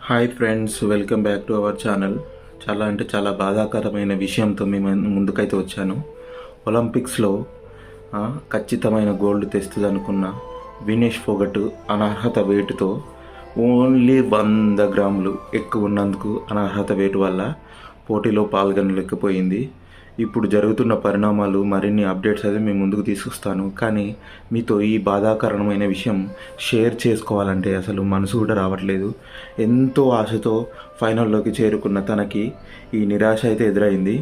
Hi friends, welcome back to our channel. చాలా అంటే చాలా బాధాకరమైన విషయంతో మేము ముందుకైతే వచ్చాను. ఒలింపిక్స్లో ఖచ్చితమైన గోల్డ్ తెస్తుంది అనుకున్న వినేష్ ఫోగట్ అనర్హత వేటుతో ఓన్లీ 100 గ్రాములు ఎక్కువ ఉన్నందుకు అనర్హత వేటు వల్ల పోటీలో పాల్గొనలేకపోయింది. ఇప్పుడు జరుగుతున్న పరిణామాలు మరిన్ని అప్డేట్స్ అయితే మేము ముందుకు తీసుకొస్తాను. కానీ మీతో ఈ బాధాకరమైన విషయం షేర్ చేసుకోవాలంటే అసలు మనసు కూడా రావట్లేదు. ఎంతో ఆశతో ఫైనల్లోకి చేరుకున్న తనకి ఈ నిరాశ అయితే ఎదురైంది.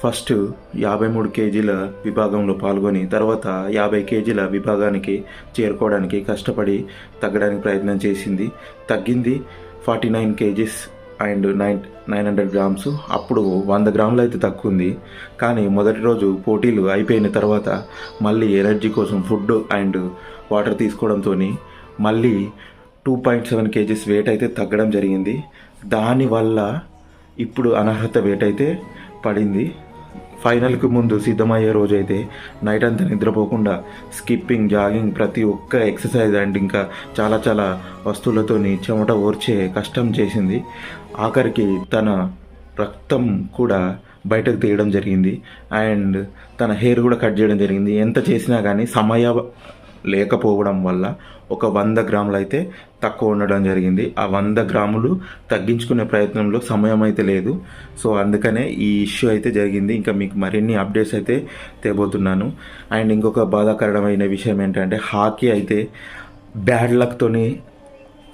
ఫస్ట్ 53 కేజీల విభాగంలో పాల్గొని తర్వాత 50 కేజీల విభాగానికి చేరుకోవడానికి కష్టపడి తగ్గడానికి ప్రయత్నం చేసింది. తగ్గింది 49 కేజీస్ అండ్ 900 గ్రామ్స్. అప్పుడు 100 గ్రాములు అయితే తక్కువ ఉంది. కానీ మొదటి రోజు పోటీలు అయిపోయిన తర్వాత మళ్ళీ ఎనర్జీ కోసం ఫుడ్ అండ్ వాటర్ తీసుకోవడంతో మళ్ళీ 2.7 కేజీస్ వెయిట్ అయితే తగ్గడం జరిగింది. దానివల్ల ఇప్పుడు అనర్హత వెయిట్ అయితే పడింది. ఫైనల్కి ముందు సిద్ధమయ్యే రోజు అయితే నైట్ అంతా నిద్రపోకుండా స్కిప్పింగ్, జాగింగ్, ప్రతి ఒక్క ఎక్సర్సైజ్ అండ్ ఇంకా చాలా వస్తువులతోని చెమట ఓర్చే కష్టం చేసింది. ఆఖరికి తన రక్తం కూడా బయటకు తీయడం జరిగింది అండ్ తన హెయిర్ కూడా కట్ చేయడం జరిగింది. ఎంత చేసినా కానీ సమయం లేకపోవడం వల్ల ఒక 100 గ్రాములు అయితే తక్కువ ఉండడం జరిగింది. ఆ 100 గ్రాములు తగ్గించుకునే ప్రయత్నంలో సమయం అయితే లేదు. సో అందుకనే ఈ ఇష్యూ అయితే జరిగింది. ఇంకా మీకు మరిన్ని అప్డేట్స్ అయితే తేబోతున్నాను. అండ్ ఇంకొక బాధాకరమైన విషయం ఏంటంటే హాకీ అయితే బ్యాడ్ లక్తోని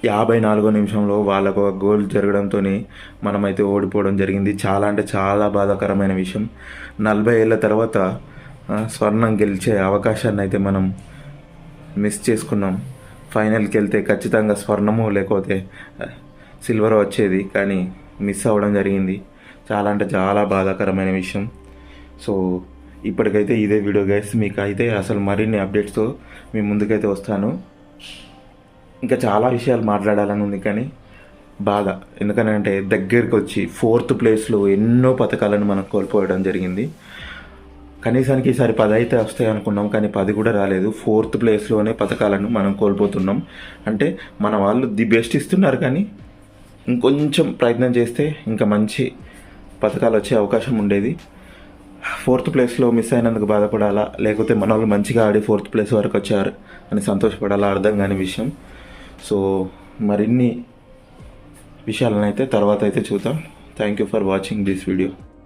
54వ నిమిషంలో వాళ్ళకు ఒక గోల్ జరగడంతో మనమైతే ఓడిపోవడం జరిగింది. చాలా అంటే చాలా బాధాకరమైన విషయం. 40 ఏళ్ళ తర్వాత స్వర్ణం గెలిచే అవకాశాన్ని అయితే మనం మిస్ చేసుకున్నాం. ఫైనల్కి వెళ్తే ఖచ్చితంగా స్వర్ణము లేకపోతే సిల్వర్ వచ్చేది, కానీ మిస్ అవ్వడం జరిగింది. చాలా అంటే చాలా బాధాకరమైన విషయం. సో ఇప్పటికైతే ఇదే వీడియో గైస్. మీకు అయితే అసలు మరిన్ని అప్డేట్స్తో మీ ముందుకైతే వస్తాను. ఇంకా చాలా విషయాలు మాట్లాడాలని ఉంది, కానీ బాధ ఎందుకనంటే దగ్గరికి వచ్చి 4th ప్లేస్లో ఎన్నో పథకాలను మనం కోల్పోవడం జరిగింది. కనీసానికి ఈసారి 10 అయితే వస్తాయి అనుకున్నాం, కానీ 10 కూడా రాలేదు. 4th ప్లేస్లోనే పథకాలను మనం కోల్పోతున్నాం. అంటే మన వాళ్ళు ది బెస్ట్ ఇస్తున్నారు, కానీ ఇంకొంచెం ప్రయత్నం చేస్తే ఇంకా మంచి పథకాలు వచ్చే అవకాశం ఉండేది. 4th ప్లేస్లో మిస్ అయినందుకు బాధపడాలా, లేకపోతే మన వాళ్ళు మంచిగా ఆడి 4th ప్లేస్ వరకు వచ్చారు అని సంతోషపడాలా, అర్థం కాని విషయం. సో మరిన్ని విషయాలను అయితే తర్వాత అయితే చూద్దాం. Thank you for watching this video.